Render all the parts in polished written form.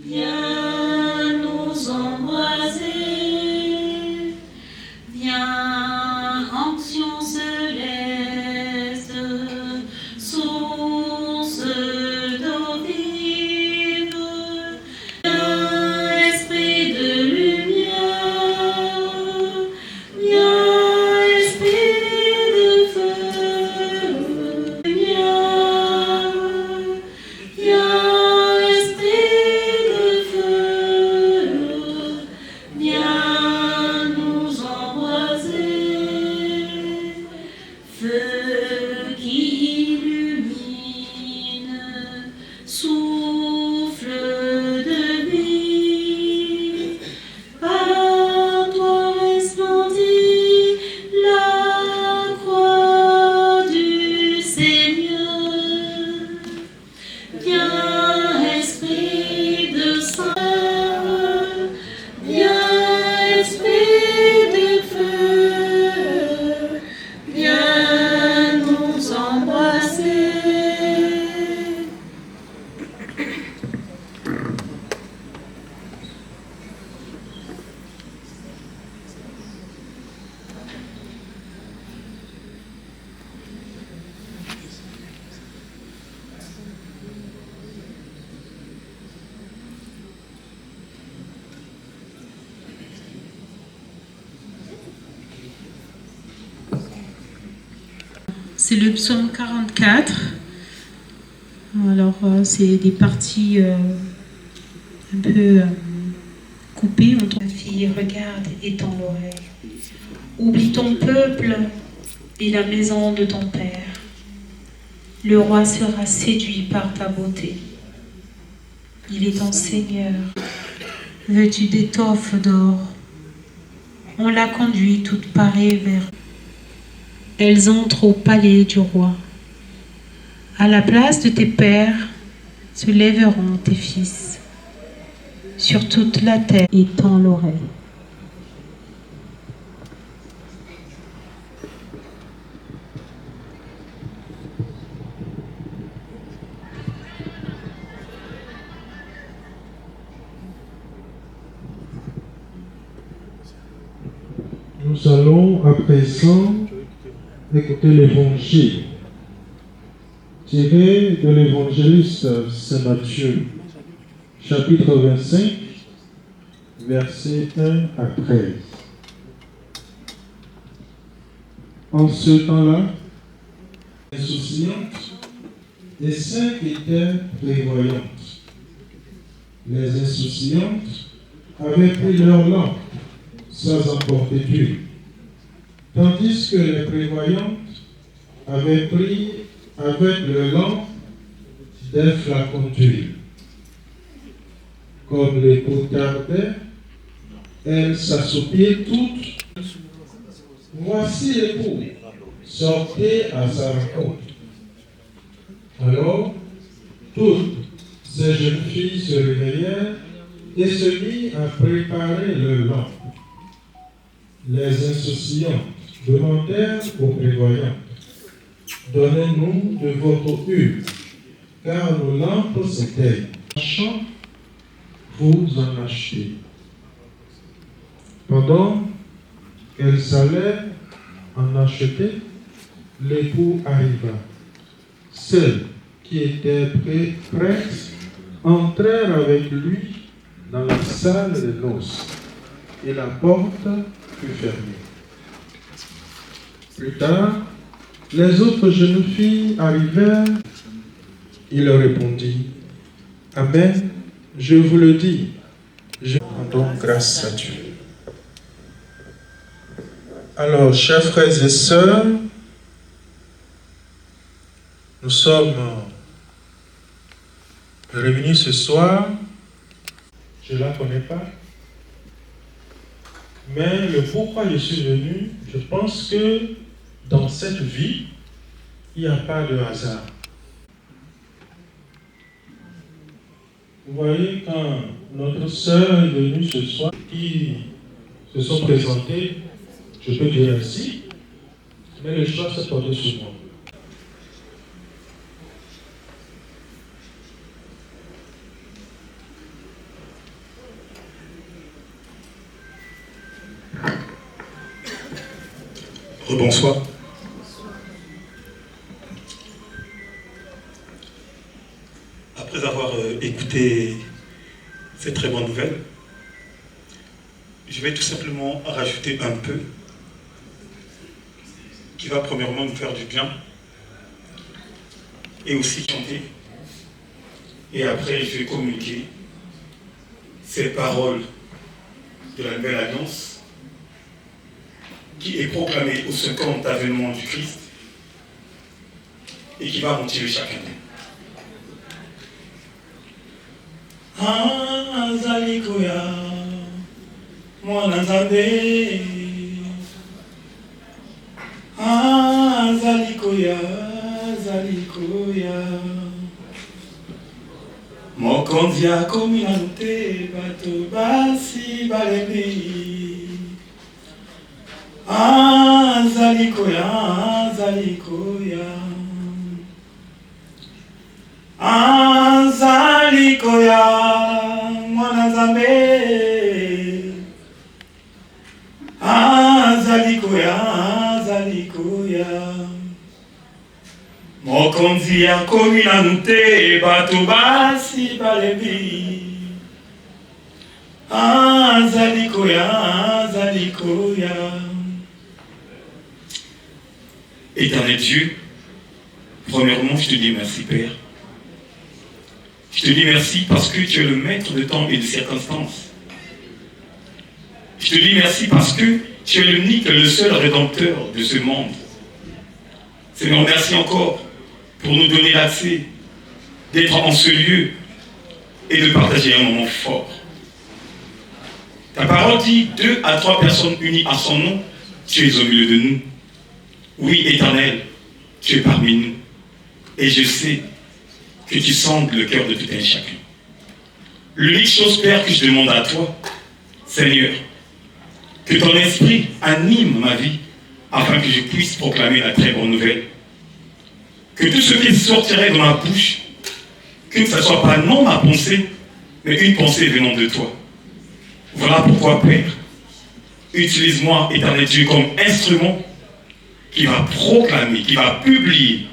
Viens nous embraser, viens, onction céleste, source d'eau vive, viens, esprit de lumière, viens, esprit de feu, viens, viens. Feu qui illumine, souffle de vie, par toi resplendit la croix du Seigneur. Viens, esprit de saint, viens, esprit de feu, viens nous embrasser. C'est le psaume 44. Alors, c'est des parties un peu coupées. La fille regarde et tend l'oreille. Oublie ton peuple et la maison de ton père. Le roi sera séduit par ta beauté. Il est ton Seigneur, vêtu d'étoffes d'or. On l'a conduit toute parée vers. Elles entrent au palais du roi. À la place de tes pères se lèveront tes fils. Sur toute la terre et tend l'oreille. Nous allons à présent écouter l'évangile tiré de l'évangéliste Saint Matthieu, chapitre 25, versets 1 à 13. En ce temps-là, insouciantes et 5 étaient prévoyantes. Les insouciantes avaient pris leur lampe sans emporter d'huile, tandis que les prévoyantes avaient pris avec leur lampe des flacons d'huile. Comme l'époux tardait, elles s'assoupirent toutes. Voici l'époux, sortez à sa rencontre. Alors, toutes ces jeunes filles se réveillèrent et se mirent à préparer leur lampe. Les insouciantes demandèrent aux prévoyantes: donnez-nous de votre huile, car nos lampes s'éteignent. Marchand, vous en achetez. Pendant qu'elles allaient en acheter, l'époux arriva. Celles qui étaient prêtes entrèrent avec lui dans la salle des noces, et la porte fut fermée. Plus tard, les autres jeunes filles arrivèrent. Il leur répondit: Amen, je vous le dis, je rends grâce à Dieu. Alors, chers frères et sœurs, nous sommes réunis ce soir. Je ne la connais pas. Mais le pourquoi je suis venu, je pense que dans cette vie, il n'y a pas de hasard. Vous voyez, quand notre sœur est venue ce soir, qui se sont présentés, je peux dire ainsi, mais le choix s'est porté sur moi. Rebonsoir. Après avoir écouté cette très bonne nouvelle, je vais tout simplement rajouter un peu qui va premièrement nous faire du bien et aussi chanter. Et après, je vais communiquer ces paroles de la Nouvelle Alliance qui est proclamée au second avènement du Christ et qui va motiver chacun d'eux. Azalikoya, mwana nzambe. Azalikoya, azalikoya. Mokonzi akomi nanu te, bato basi balemi. Azalikoya, azalikoya. Azalikoya, mwana nzambe. Azalikoya, azalikoya. Mokonzi akomi nanu te, bato basi balemi. Azalikoya, azalikoya. Éternel Dieu, premièrement, je te dis merci, Père. Je te dis merci parce que tu es le maître de temps et de circonstances. Je te dis merci parce que tu es l'unique, le seul rédempteur de ce monde. Seigneur, merci encore pour nous donner l'accès d'être en ce lieu et de partager un moment fort. Ta parole dit 2 à 3 personnes unies à son nom, tu es au milieu de nous. Oui, Éternel, tu es parmi nous. Et je sais que tu sondes le cœur de tout un chacun. L'unique chose, Père, que je demande à toi, Seigneur, que ton esprit anime ma vie afin que je puisse proclamer la très bonne nouvelle. Que tout ce qui sortirait de ma bouche, que ce ne soit pas non ma pensée, mais une pensée venant de toi. Voilà pourquoi, Père, utilise-moi, Éternel Dieu, comme instrument qui va proclamer, qui va publier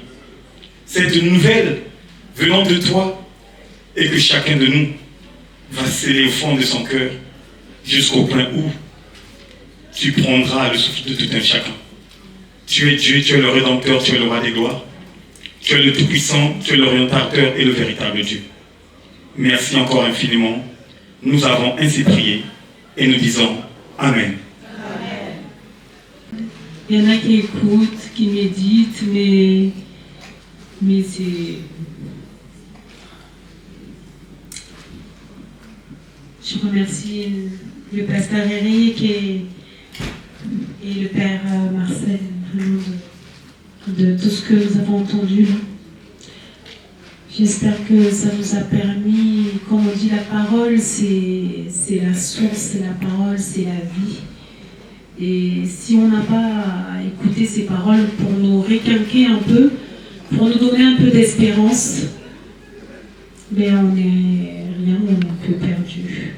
cette nouvelle venant de toi et que chacun de nous va sceller au fond de son cœur jusqu'au point où tu prendras le souffle de tout un chacun. Tu es Dieu, tu es le Rédempteur, tu es le Roi des gloires. Tu es le Tout-Puissant, tu es l'orientateur et le véritable Dieu. Merci encore infiniment. Nous avons ainsi prié et nous disons Amen. Il y en a qui écoutent, qui méditent, mais c'est... Je remercie le pasteur Eric et le père Marcel, vraiment de tout ce que nous avons entendu là. J'espère que ça nous a permis, comme on dit, la parole, c'est la source, c'est la parole, c'est la vie. Et si on n'a pas écouté ces paroles pour nous requinquer un peu, pour nous donner un peu d'espérance, ben on est rien, on est un peu perdu.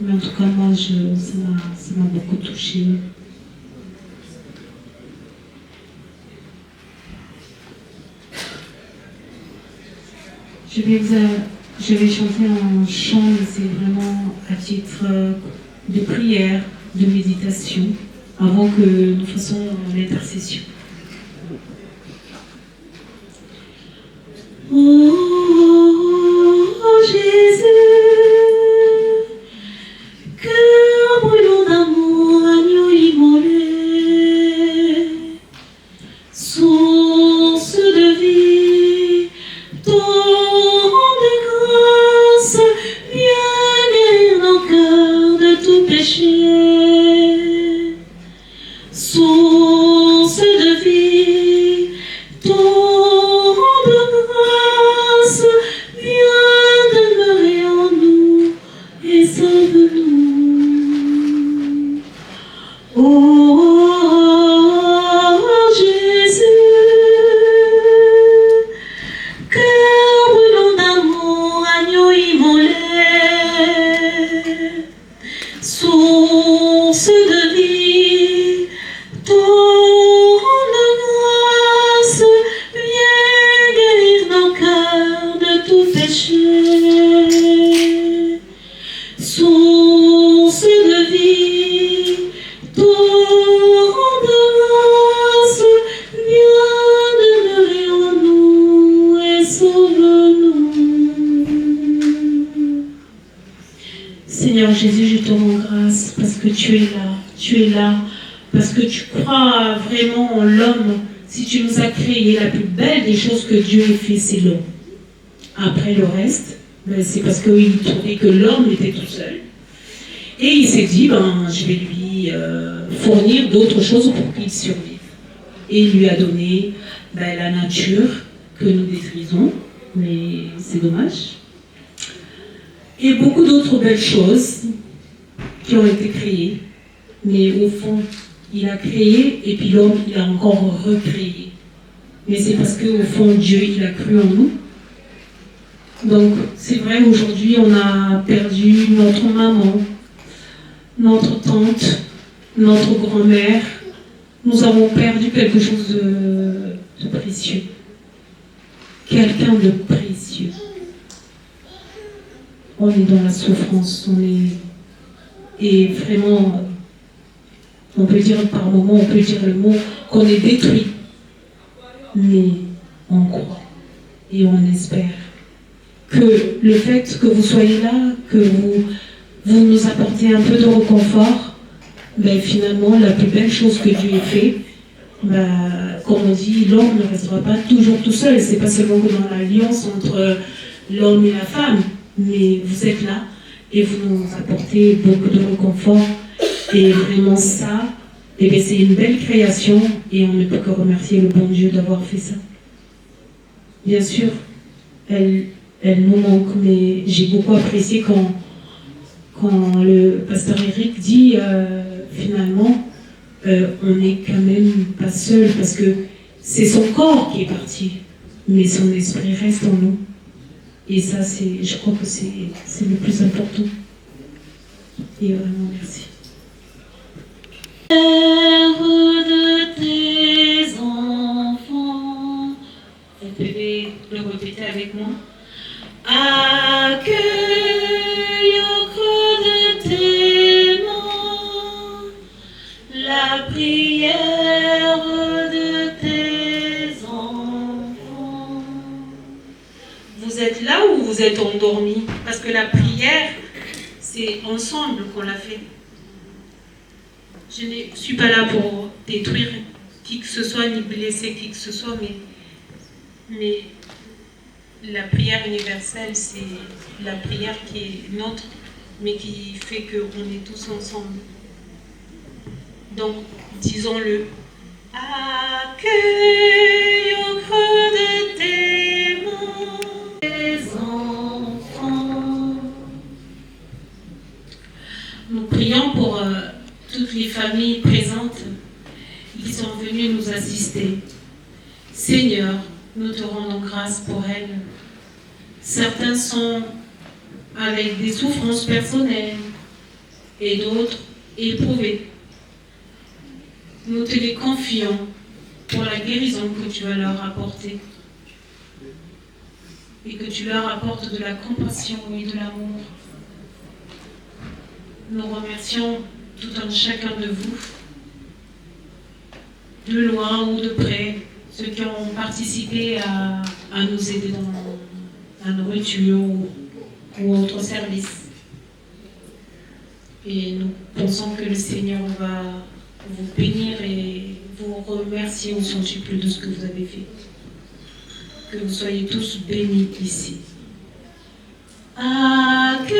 Mais en tout cas, moi, ça m'a beaucoup touchée. Je vais chanter un chant, mais c'est vraiment à titre de prière, de méditation, avant que nous fassions l'intercession. Oh Jésus, cœur brûlant d'amour, agneau immolé, source de vie, torrent de grâce, viens guérir nos cœurs de tout péché. Source de vie, torrent de grâce, péchés. Source de vie, torrent de grâce, viens demeurer en nous et sauve-nous. Seigneur Jésus, je te rends grâce parce que tu es là, parce que tu crois vraiment en l'homme. Si tu nous as créé, la plus belle des choses que Dieu ait fait, c'est l'homme. Après le reste, c'est parce qu'il trouvait que l'homme était tout seul. Et il s'est dit, je vais lui fournir d'autres choses pour qu'il survive. Et il lui a donné la nature que nous détruisons, mais c'est dommage. Et beaucoup d'autres belles choses qui ont été créées. Mais au fond, il a créé et puis l'homme, il a encore recréé. Mais c'est parce qu'au fond, Dieu, il a cru en nous. Donc, c'est vrai, aujourd'hui, on a perdu notre maman, notre tante, notre grand-mère. Nous avons perdu quelque chose de précieux. Quelqu'un de précieux. On est dans la souffrance, et vraiment, on peut dire par moments, on peut dire le mot qu'on est détruit. Mais on croit et on espère que le fait que vous soyez là, que vous nous apportez un peu de réconfort, finalement, la plus belle chose que Dieu ait fait, comme on dit, l'homme ne restera pas toujours tout seul. C'est pas seulement que dans l'alliance entre l'homme et la femme, mais vous êtes là et vous nous apportez beaucoup de réconfort. Et vraiment ça, c'est une belle création et on ne peut que remercier le bon Dieu d'avoir fait ça. Bien sûr, elle nous manque, mais j'ai beaucoup apprécié quand le pasteur Eric dit finalement on n'est quand même pas seul parce que c'est son corps qui est parti, mais son esprit reste en nous. Et ça, je crois que c'est le plus important. Et vraiment, merci. Père de tes enfants, vous pouvez le répéter avec moi. Accueille au creux de tes mains la prière de tes enfants. Vous êtes là ou vous êtes endormis? Parce que la prière, c'est ensemble qu'on l'a fait. Je ne suis pas là pour détruire qui que ce soit, ni blesser qui que ce soit, mais la prière universelle, c'est la prière qui est nôtre, mais qui fait qu'on est tous ensemble. Donc, disons-le. Accueille au creux de tes mains tes enfants. Nous prions pour toutes les familles présentes qui sont venues nous assister. Seigneur, nous te rendons grâce pour elles. Certains sont avec des souffrances personnelles et d'autres éprouvées. Nous te les confions pour la guérison que tu vas leur apporter et que tu leur apportes de la compassion et de l'amour. Nous remercions tout un chacun de vous, de loin ou de près, ceux qui ont participé à nous aider dans la nourriture ou autre service. Et nous pensons que le Seigneur va vous bénir et vous remercier au centuple de ce que vous avez fait. Que vous soyez tous bénis ici. Accueille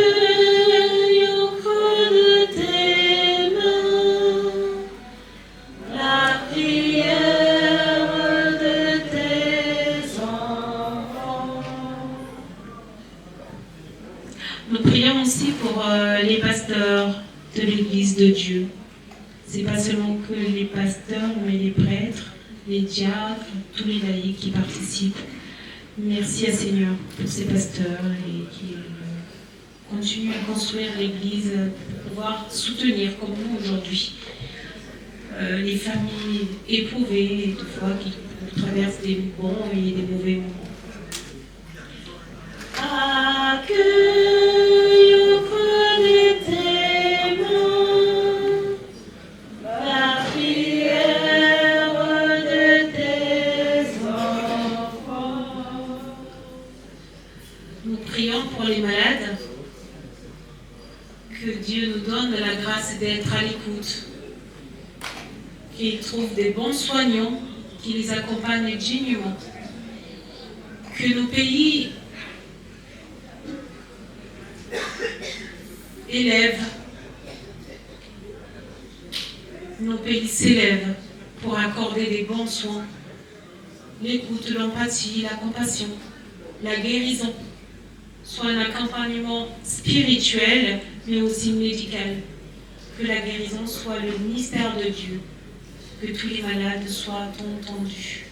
au creux de tes mains la prière de tes enfants. Nous prions aussi pour les pasteurs de l'Église de Dieu. C'est pas seulement que les pasteurs, mais les prêtres, les diacres, tous les laïcs qui participent. Merci à Seigneur pour ces pasteurs et qui continuent à construire l'Église pour pouvoir soutenir, comme nous aujourd'hui, les familles éprouvées, des fois qui traversent des bons et des mauvais moments. Nous prions pour les malades, que Dieu nous donne la grâce d'être à l'écoute, qu'ils trouvent des bons soignants qui les accompagnent dignement, que nos pays s'élèvent pour accorder des bons soins, l'écoute, l'empathie, la compassion, la guérison, soit un accompagnement spirituel, mais aussi médical. Que la guérison soit le ministère de Dieu, que tous les malades soient entendus.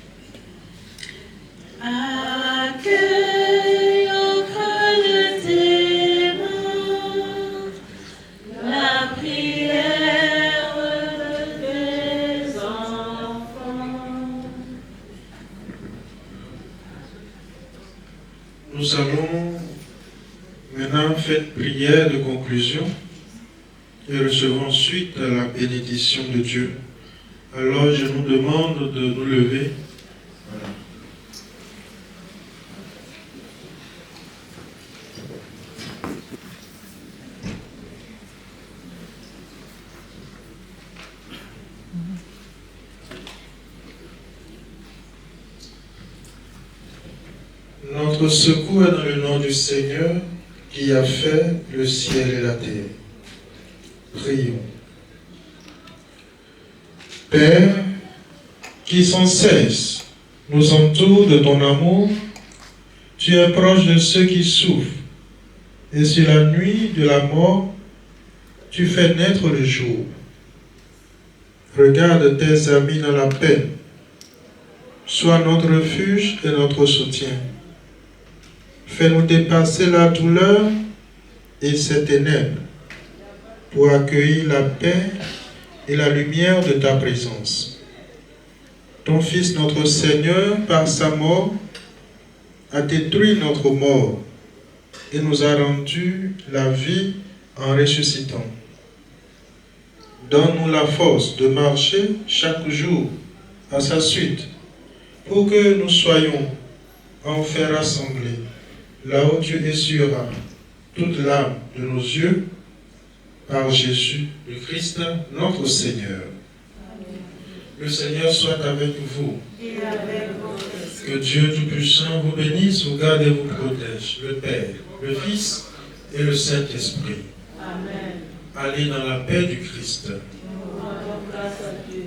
Accueille au creux de tes mains la prière des enfants. Nous allons maintenant faire prière de conclusion et recevons ensuite la bénédiction de Dieu. Alors je nous demande de nous lever. Voilà. Notre secours est dans le nom du Seigneur qui a fait le ciel et la terre. Prions. Père, qui sans cesse nous entoure de ton amour, tu es proche de ceux qui souffrent, et sur la nuit de la mort, tu fais naître le jour. Regarde tes amis dans la peine, sois notre refuge et notre soutien. Fais-nous dépasser la douleur et ses ténèbres pour accueillir la paix et la lumière de ta présence. Ton Fils, notre Seigneur, par sa mort, a détruit notre mort et nous a rendu la vie en ressuscitant. Donne-nous la force de marcher chaque jour à sa suite pour que nous soyons enfin rassemblés là où tu essuieras toute l'âme de nos yeux par Jésus le Christ, notre Seigneur. Amen. Le Seigneur soit avec vous. Et avec votre esprit. Que Dieu Tout-Puissant vous bénisse, vous garde et vous protège, le Père, le Fils et le Saint-Esprit. Amen. Allez dans la paix du Christ. Nous rendons grâce à Dieu.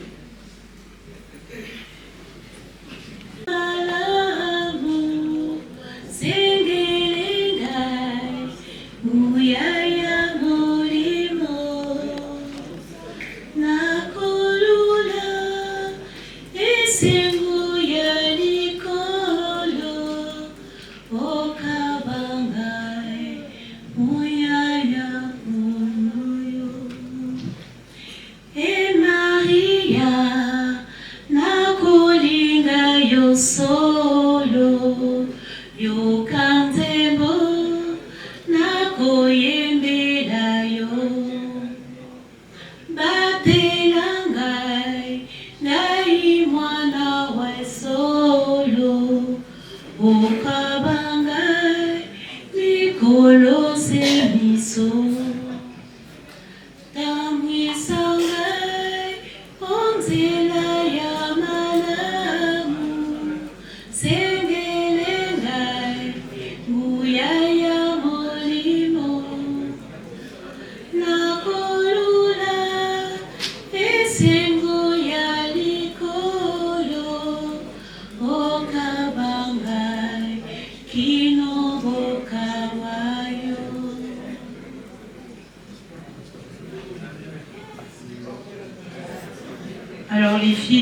Solo yo kanzembo nakoyembela yo batela ngai nai mwana wa solo okaba ngai likolo se biso tamwisa ngai onzela ya Alors les filles.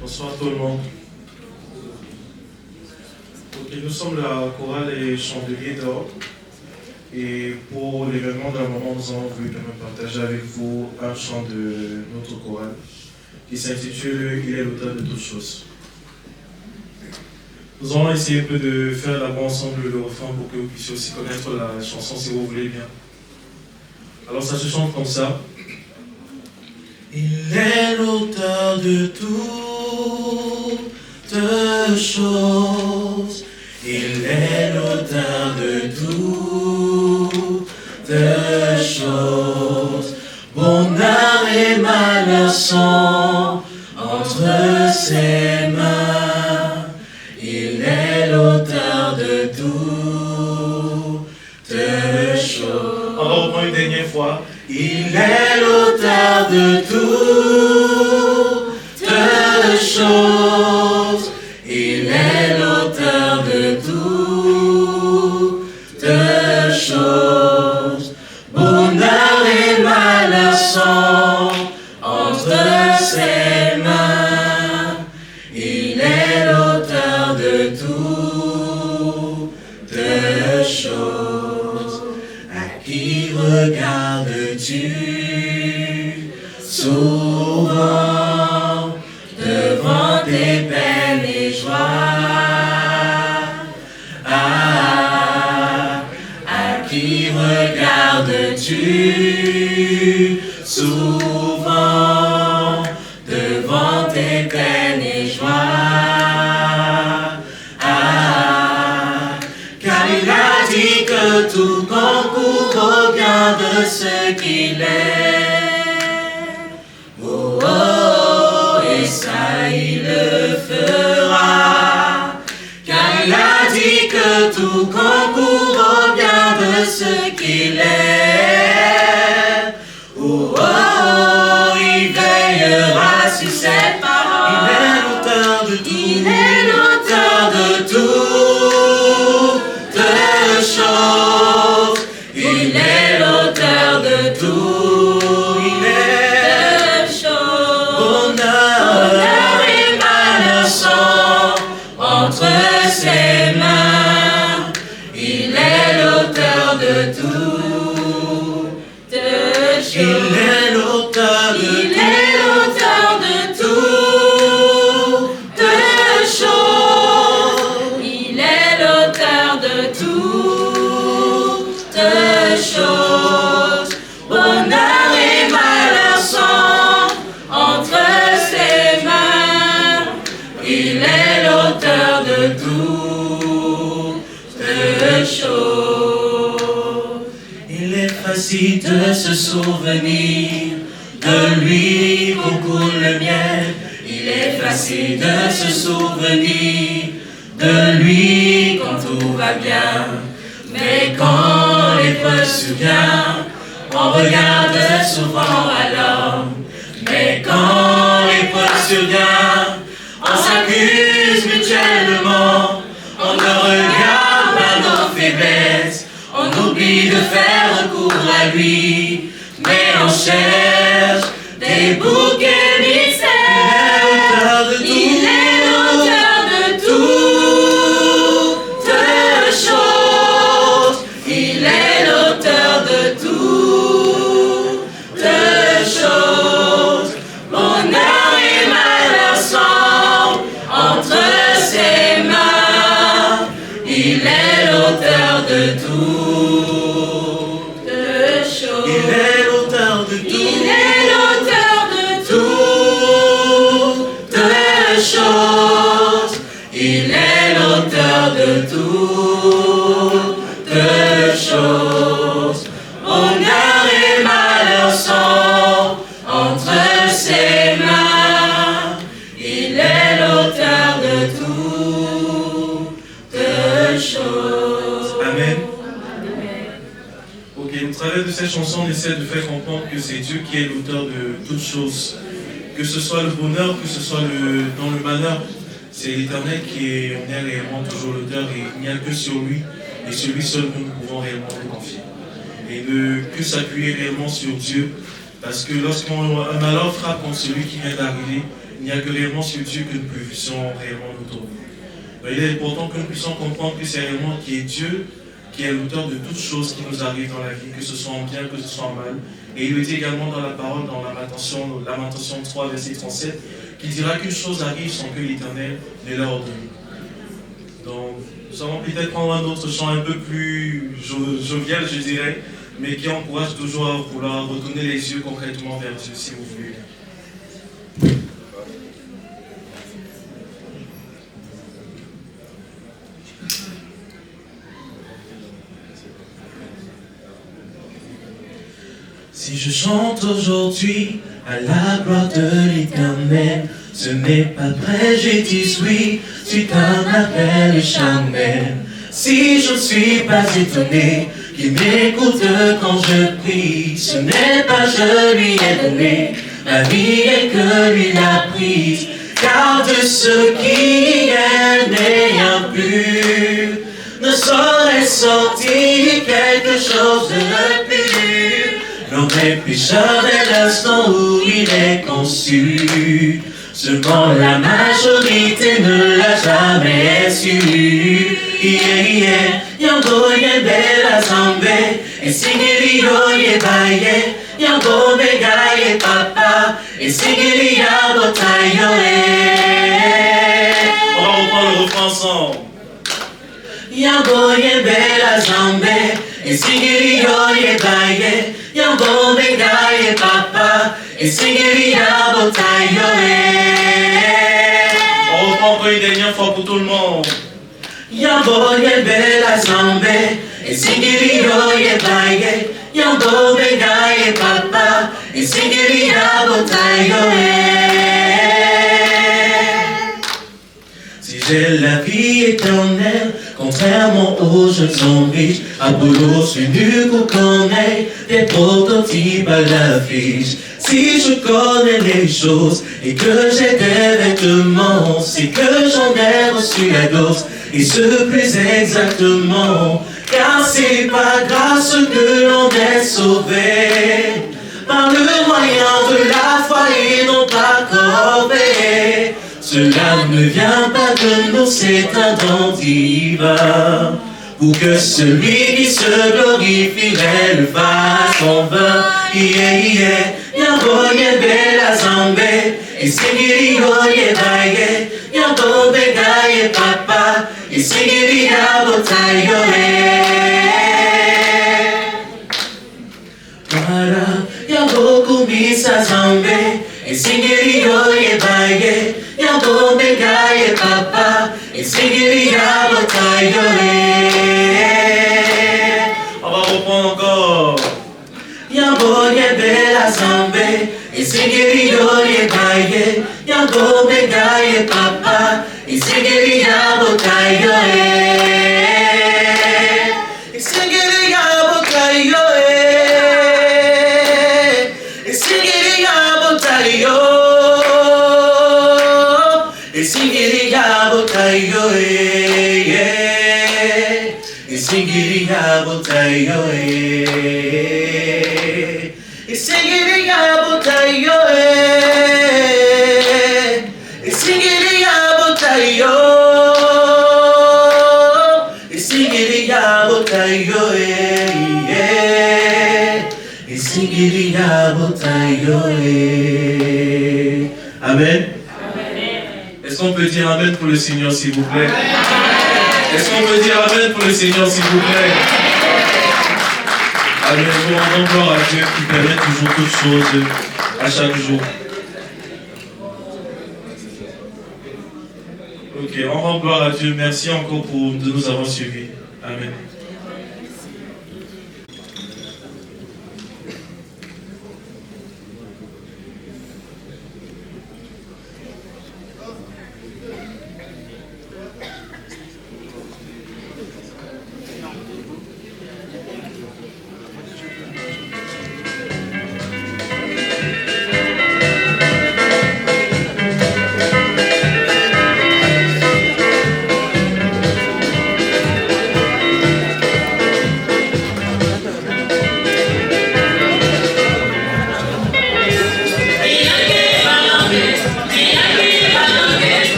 Bonsoir tout le monde. Ok, nous sommes la chorale et chandelier d'or. Et pour l'événement d'un moment, nous avons voulu quand même partager avec vous un chant de notre chorale qui s'intitule « Il est l'auteur de toutes choses ». Nous allons essayer un peu de faire d'abord ensemble le refrain pour que vous puissiez aussi connaître la chanson si vous voulez bien. Alors ça se chante comme ça. Il est l'auteur de toutes choses. Il est l'auteur de toutes choses. Bonheur et malheur sont entre ses mains. Il est l'auteur de toutes choses. On reprend une dernière fois. Il est l'auteur de toutes choses. Il est l'auteur de toutes choses. Bonheur et malheur sont entre ses mains. Il est l'auteur de toutes choses. À qui regardes-tu souvent devant tes peines et joies? À qui regardes-tu souvent devant tes peines et joies? Car il a dit que tout concourt au bien de ce qu'il est. Oh, oh, et ça il le fera. Car il a dit que tout concourt au bien de ce qu'il est. Oh, oh, il veillera sur ses paroles. Il est l'auteur de tout. Il est l'auteur de toutes choses. Il est l'auteur de tout. Il est choses. Bonheur et malheur sont entre ses mains. Il est l'auteur de toutes choses. Il est l'auteur de toutes choses. Il est l'auteur de toutes choses. Bonheur et malheur sont entre ses mains. Il est l'auteur de toutes choses. Il est facile de se souvenir de lui qu'on coule le miel. Il est facile de se souvenir de lui quand tout va bien. Mais quand l'épreuve survient, on regarde souvent à l'homme. Mais quand l'épreuve survient, on s'accuse mutuellement. On ne regarde pas nos faiblesses. On oublie de faire recours à lui. Mais on cherche des boucs émissaires. Il est l'auteur de toutes choses. Il est l'auteur de toutes choses. Bonheur et malheur sont entre ses mains. Il est l'auteur de toutes choses. Il est l'auteur de toutes choses. Il est l'auteur de toutes choses. Bonheur et malheur sont entre ses mains. Il est l'auteur de toutes choses. Amen. Ok, au travers de cette chanson, on essaie de faire comprendre que c'est Dieu qui est l'auteur de toutes choses. Que ce soit le bonheur, que ce soit dans le malheur, c'est l'Éternel qui est réellement toujours l'auteur et il n'y a que sur lui et sur lui seul que nous pouvons réellement nous confier. Et ne que s'appuyer réellement sur Dieu, parce que lorsqu'un malheur frappe contre celui qui vient d'arriver, il n'y a que réellement sur Dieu que nous puissions réellement nous tourner. Il est important que nous puissions comprendre que c'est réellement qui est Dieu qui est l'auteur de toutes choses qui nous arrivent dans la vie, que ce soit en bien, que ce soit en mal. Et il est également dans la parole, dans Lamentation 3, verset 37, qui dira qu'une chose arrive sans que l'Éternel ne l'a ordonné. Donc, nous allons peut-être prendre un autre chant un peu plus jovial, je dirais, mais qui encourage toujours à vouloir retourner les yeux concrètement vers Dieu, si vous voulez. Si je chante aujourd'hui à la gloire de l'Éternel, ce n'est pas préjudice, oui, tu t'en appelles charnel. Si je ne suis pas étonné qu'il m'écoute quand je prie, ce n'est pas je lui ai donné la vie et que lui l'a prise. Car de ce qui est n'ayant plus, ne saurait sortir quelque chose de pur. L'homme est pécheur dès l'instant où il est conçu. Seulement la majorité ne l'a jamais su. Yango yembe la zambe, et singili yo ye baye. Yango mega ye papa, et singili ya botayo e. On va reprendre le refrain ensemble. Yango yembe la zambe, et singili yo ye baye. Yango mega ye papa, et singili ya botayo e. On reprend encore une dernière fois pour tout le monde. Yambo yembe la zambe, et singili yo ye baye. Yambo mega ye papa, et singili ya botayo e. Si j'ai la vie éternelle, contrairement aux jeunes zombies, Apollos venu vous connaît, des prototypes à l'affiche. Si je connais les choses et que j'ai des vêtements, c'est que j'en ai reçu la dose, et ce plus exactement. Car c'est par grâce que l'on est sauvé, par le moyen de la foi et non par corvée. Cela ne vient pas de nous, c'est un don divin, pour que celui qui se glorifierait le fasse en vain. Yambo yembe la zambe, et singili yo ye baye. Yambo mega ye papa, et singili ya botayo e. Yambo kumisa zambe, et singili yo ye baye. Yambo mega ye papa, et singili ya botayo e. On va reprendre encore. Yambo yembe la zambe, et singili yo ye baye. Yambo mega ye papa, et singili ya botayo e. Et singili ya botayo e. Et singili ya botayo. Et singili ya botayo e. Et singili ya botayo e. Et singili ya botayo e. Et singili ya botayo. Et singili ya botayo e. Et singili ya botayo e. Amen. Est-ce qu'on peut dire Amen pour le Seigneur, s'il vous plaît? Est-ce qu'on peut dire Amen pour le Seigneur, s'il vous plaît? Amen. Nous rendons gloire à Dieu qui permet toujours toutes choses à chaque jour. Ok, on rend gloire à Dieu. Merci encore de nous avoir suivis. Amen.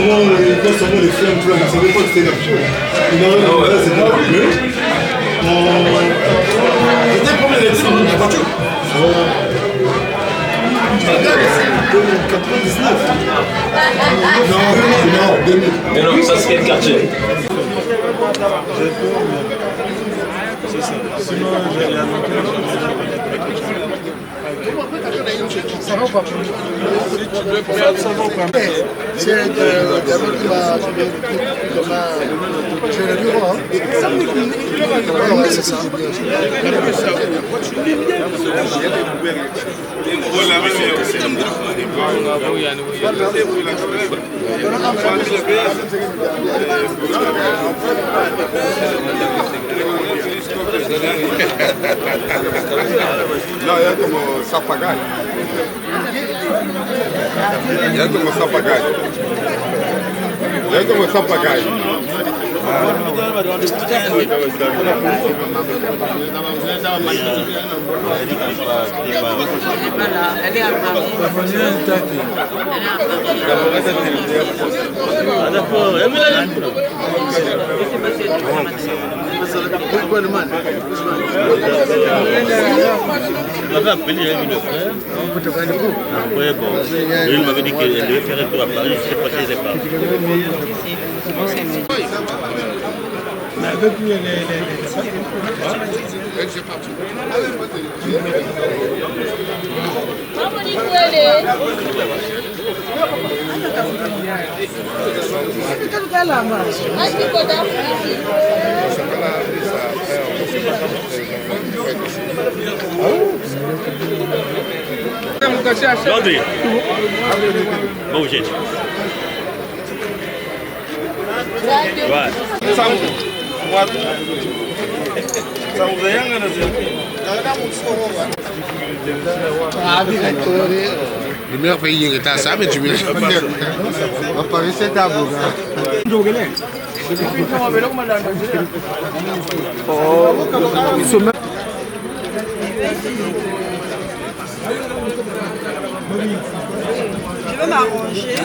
seulement les flammes, tu vois, je ne savais pas que c'était la pure. Non, là, c'est pas bleu. C'était le premier élection de la voiture. 99. Non, 2000. Mais non, ça c'est quel quartier? Sinon, j'ai rien. Ça va ou pas? Si tu veux, ça va ou pas? C'est tu es le bureau, hein? Ouais, c'est ça. Não, é como sapagaio. É como sapagaio. É como sapagaio. On m'avait appelé, il avait mis le frère. Après, bon, lui, il m'avait dit qu'il devait faire un tour à Paris, je ne sais pas s'il n'est pas. Mais avec lui, André, bom gente. Vai. Le meilleur pays qui est à ça, mais tu me l'as pas. On va pas rester tabou. Je vais m'arranger.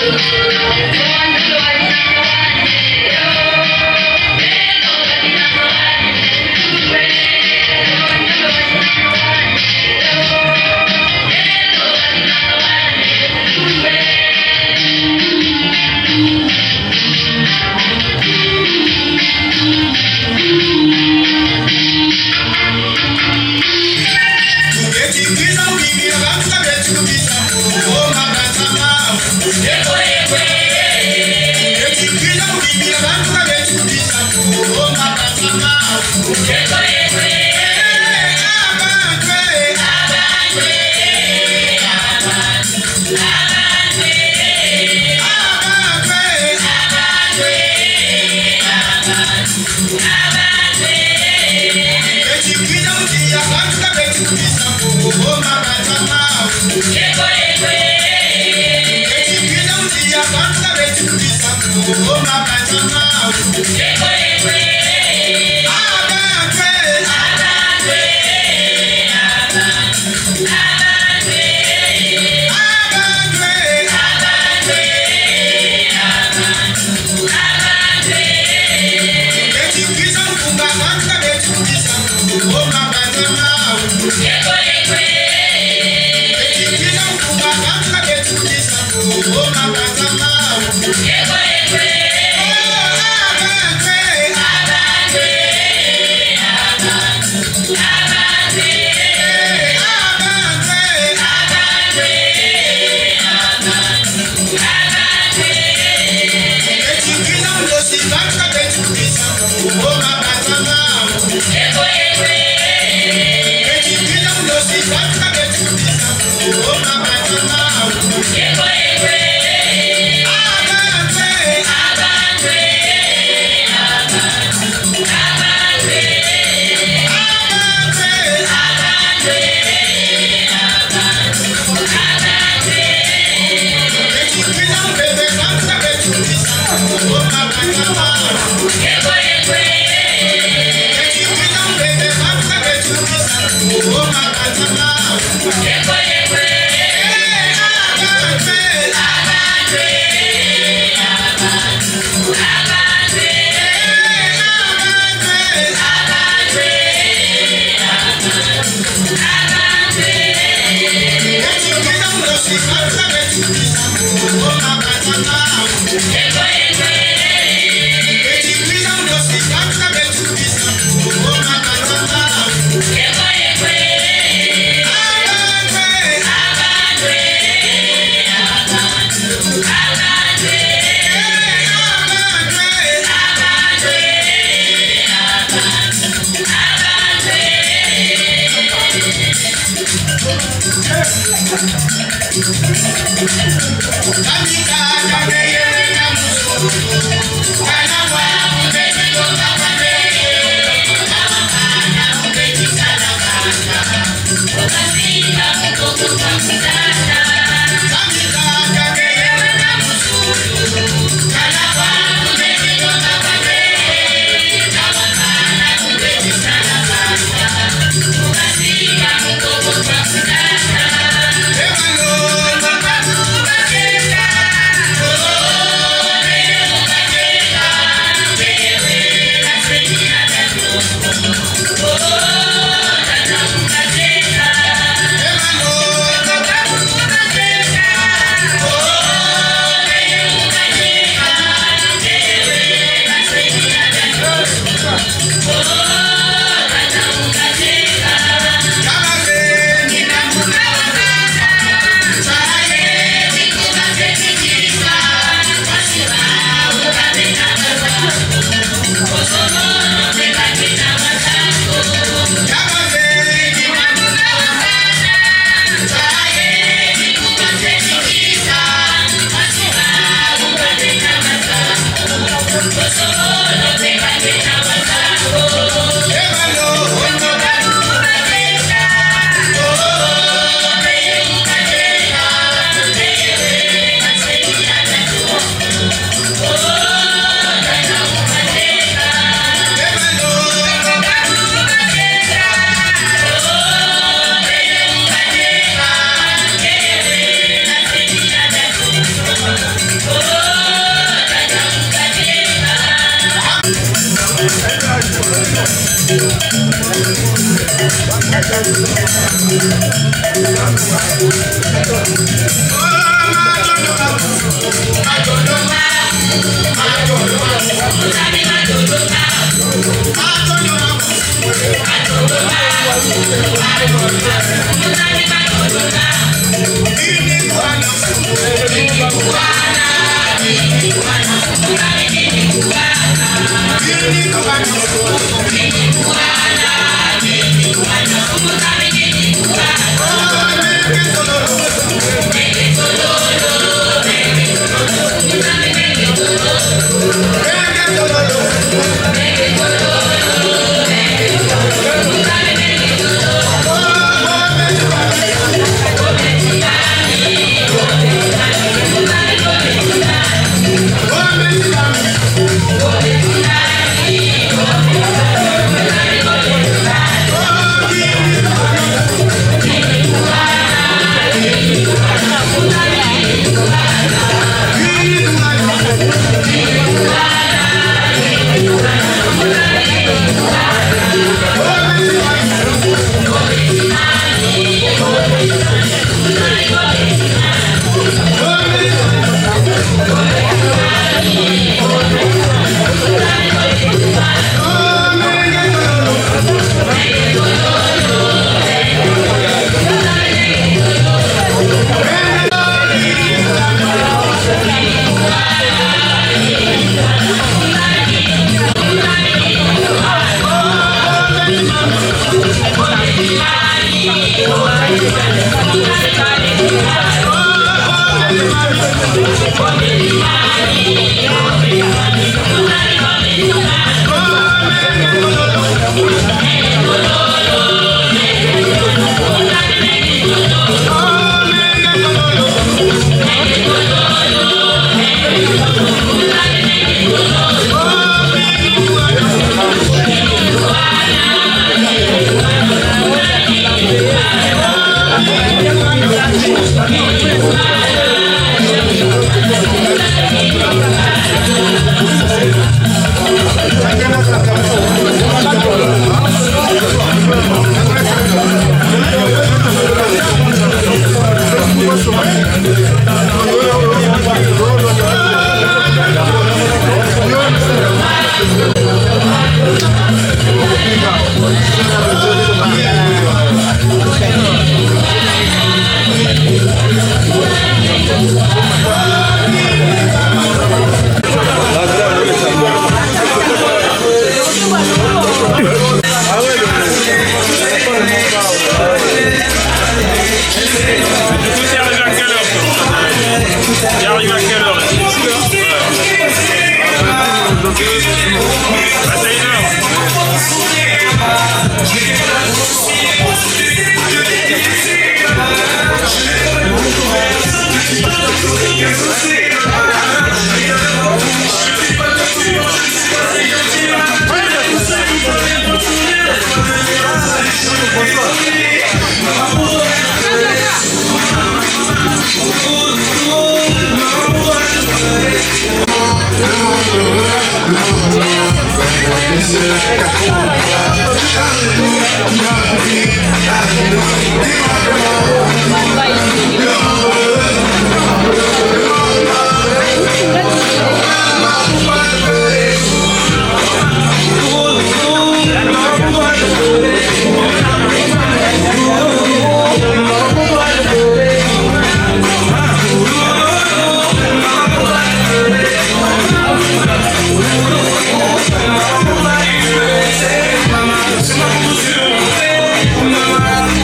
Yeah.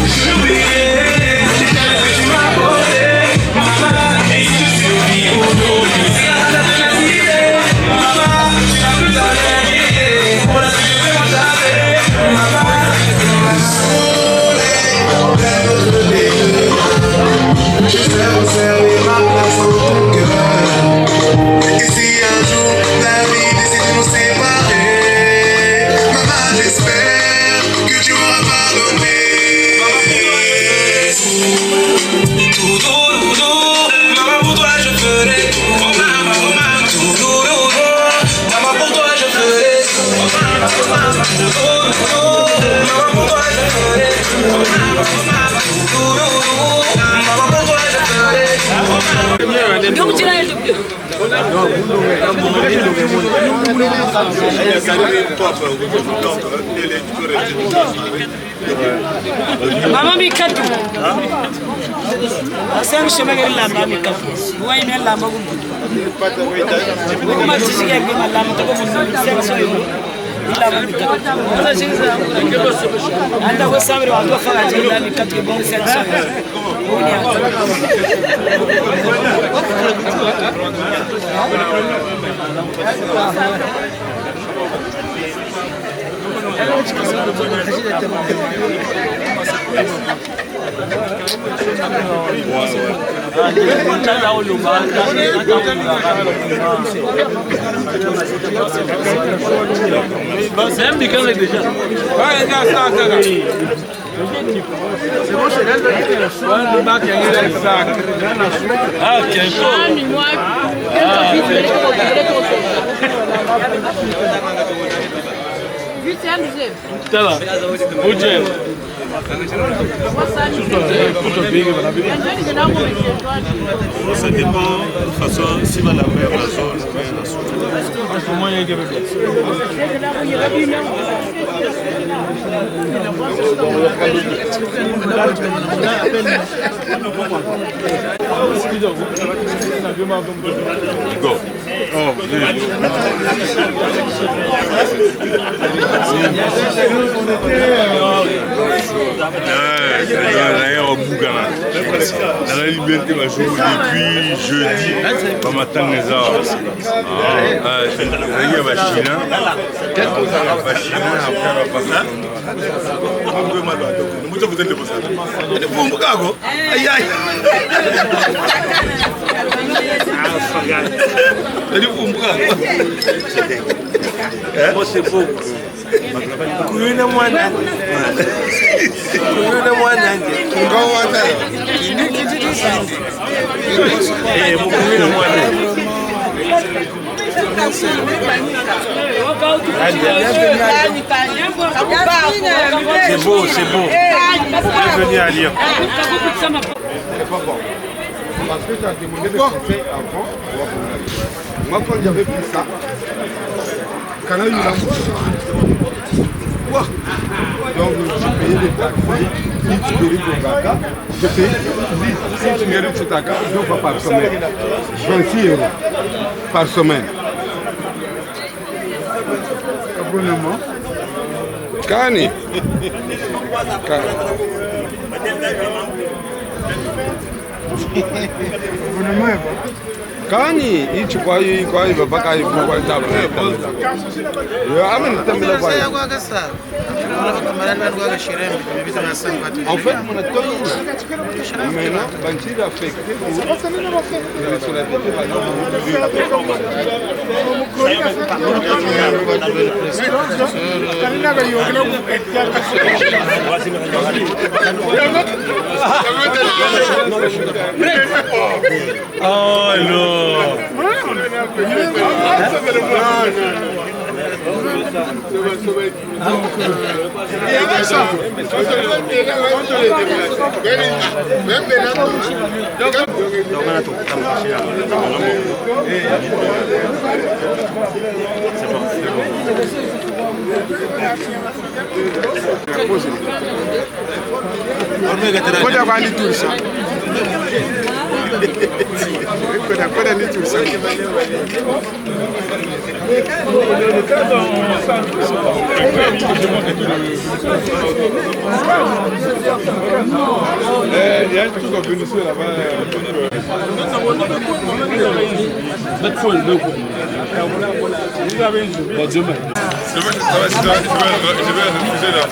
Jubilé, Maman Mikatu. Asang chemin de la maman Mikatu. Moi il est là maman. Comment tu sais que ma lame te comme c'est ça. Il a Mikatu. Ça c'est ça. Anda vous savez on doit faire la Mikatu bon c'est ça. C'est bon, c'est là. Le bac, il y a un sac. Ah, tiens, ça va. Ça dépend de toute façon si va la mer la zone. Dans la liberté, ma journée depuis jeudi, pas matin les arbres. Il y a Bachina, c'est beau. Kuna mwana kuna mwana ngawata mukuna mwana c'est beau bienvenue à Lyon. Parce que tu as demandé de passer avant. Moi, quand j'avais pris ça, quand il a eu la donc, j'ai payé des taxis, si tu mérites au Gata, je paye, si tu mérites sur ta carte, 2 fois par semaine. 26 € par semaine. Abonnement. Kani. Abonnement est bon. Kani, tu crois qu'il va pas qu'il faut voir ta en fait, mon acteur, maintenant, Banchi a affecté sur la tête. Oh non. Il y a un truc à Vénézuela là-bas. Je vais refuser la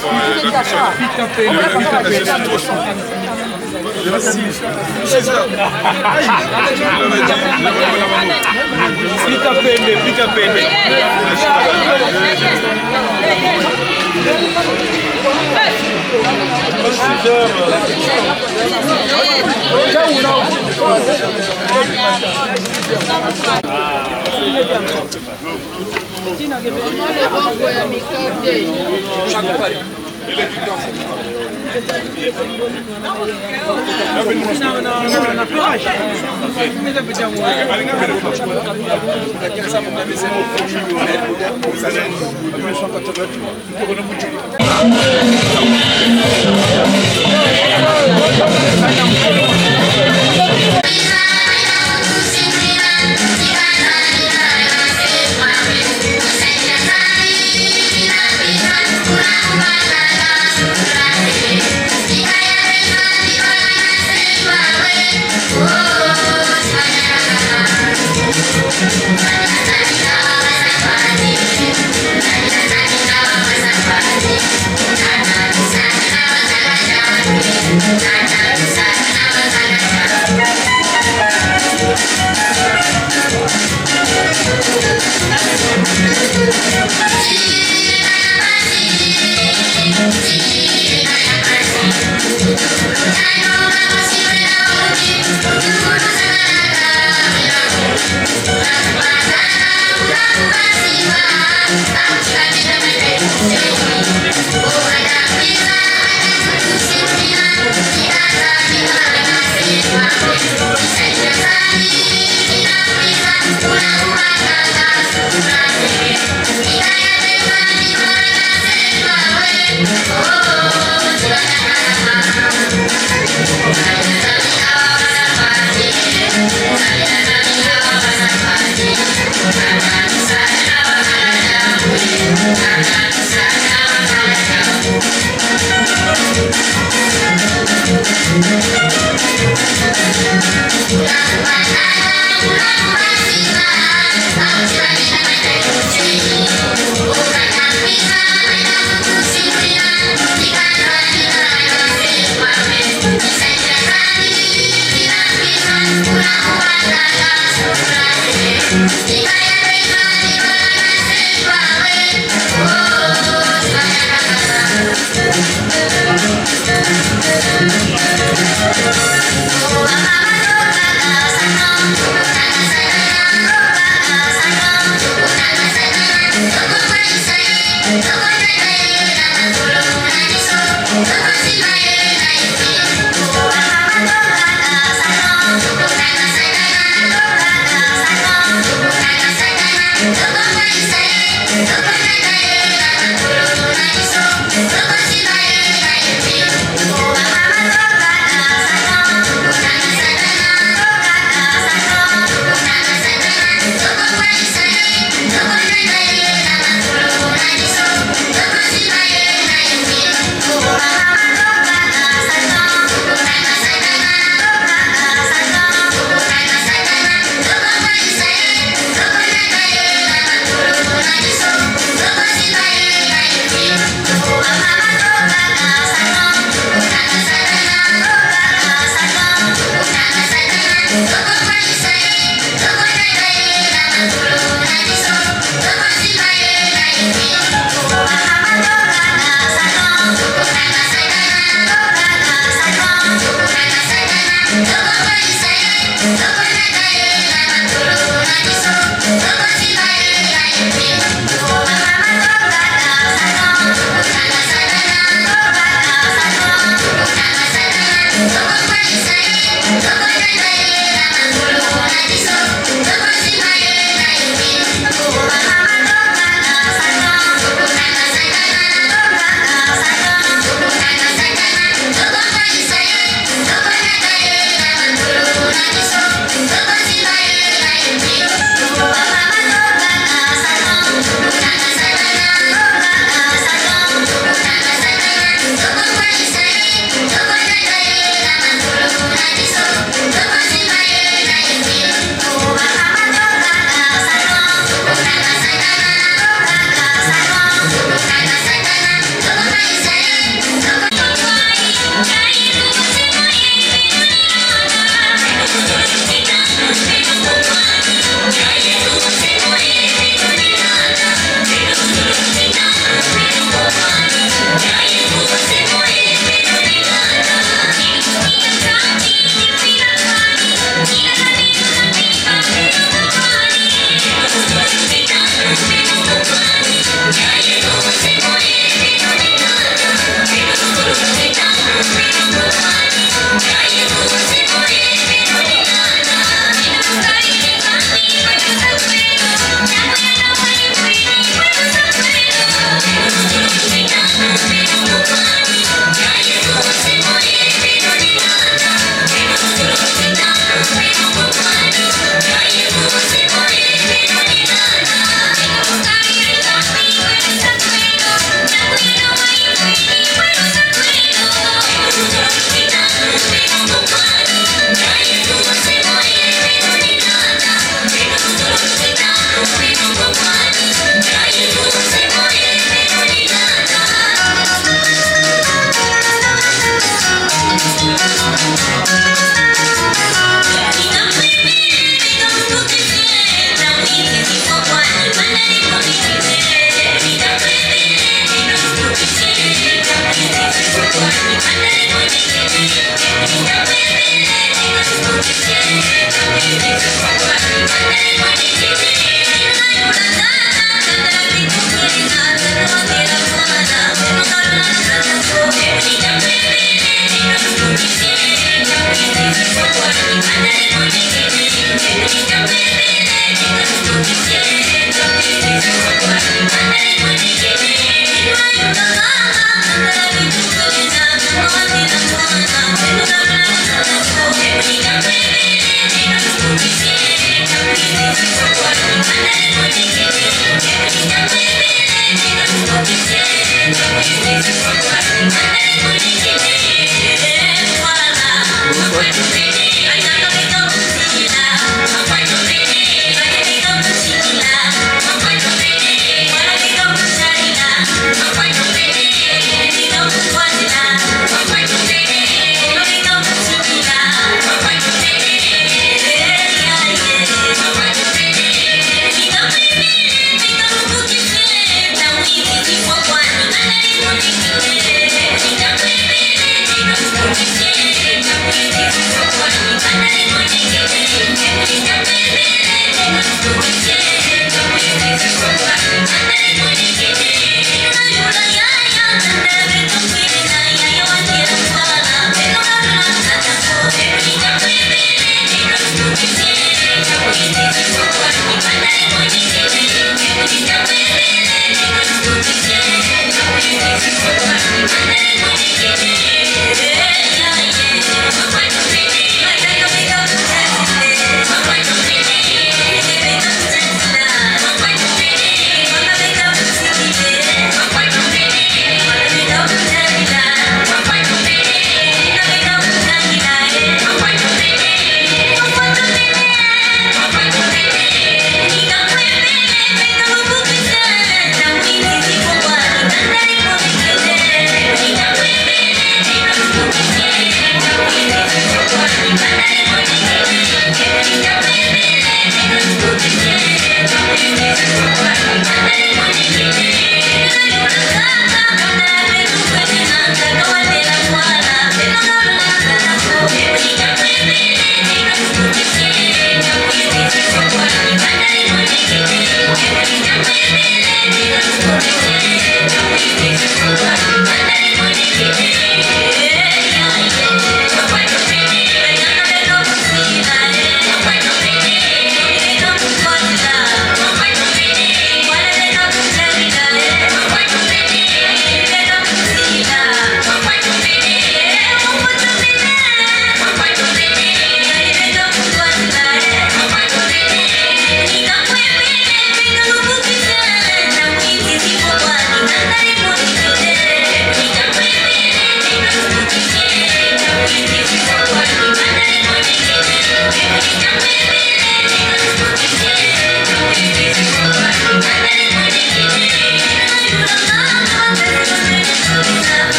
What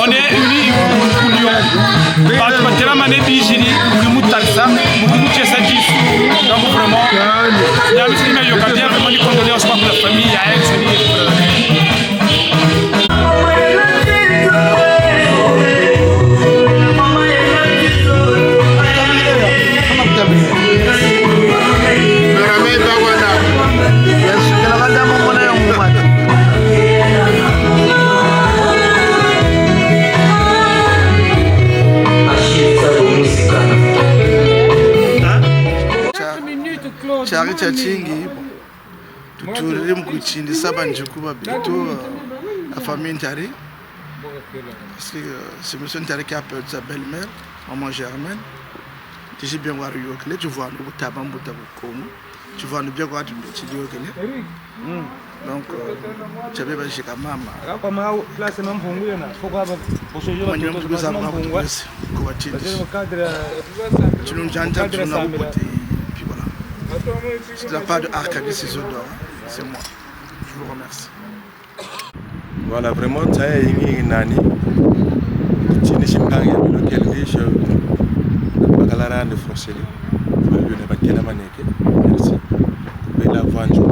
On est unis pour Lyon. Parce que la manée d'Igiri, nous Talsa, nous Tchessadis. Donc vraiment, il y a vraiment des condoléances pour la famille, à elle, chari cha chingi tuturire mkuchindi saba njukuba bito la famille ntari parce que c'est monsieur ntari qui appelle sa belle-mère maman Germaine tu bien voir yokle tu vois nous tabambu tabukono tu vois nous bien voir tu yokle donc tu avais pas chez mama kama place na mpungu yana foka ba bosojo ba tu za ba ko wachini tu nous janja tu na bote. De la part de Arcadie Césodore, c'est moi. Je vous remercie. Voilà, vraiment, ça a été une année. Je ne sais pas lequel je baccalauréat de français. Je ne sais pas quelle année. Merci. Je vais la vendre.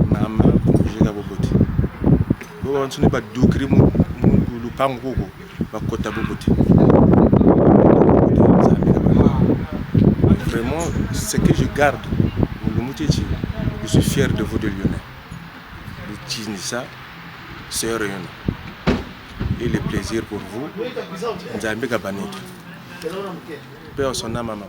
Maman, je vais la boboter. Je ne sais pas d'où je vais la boboter. Vraiment, ce que je garde, je suis fier de vous de Lyonnais. Le Tinissa, c'est rien. Et le plaisir pour vous, nous avons gagné. Paix à son âme, maman.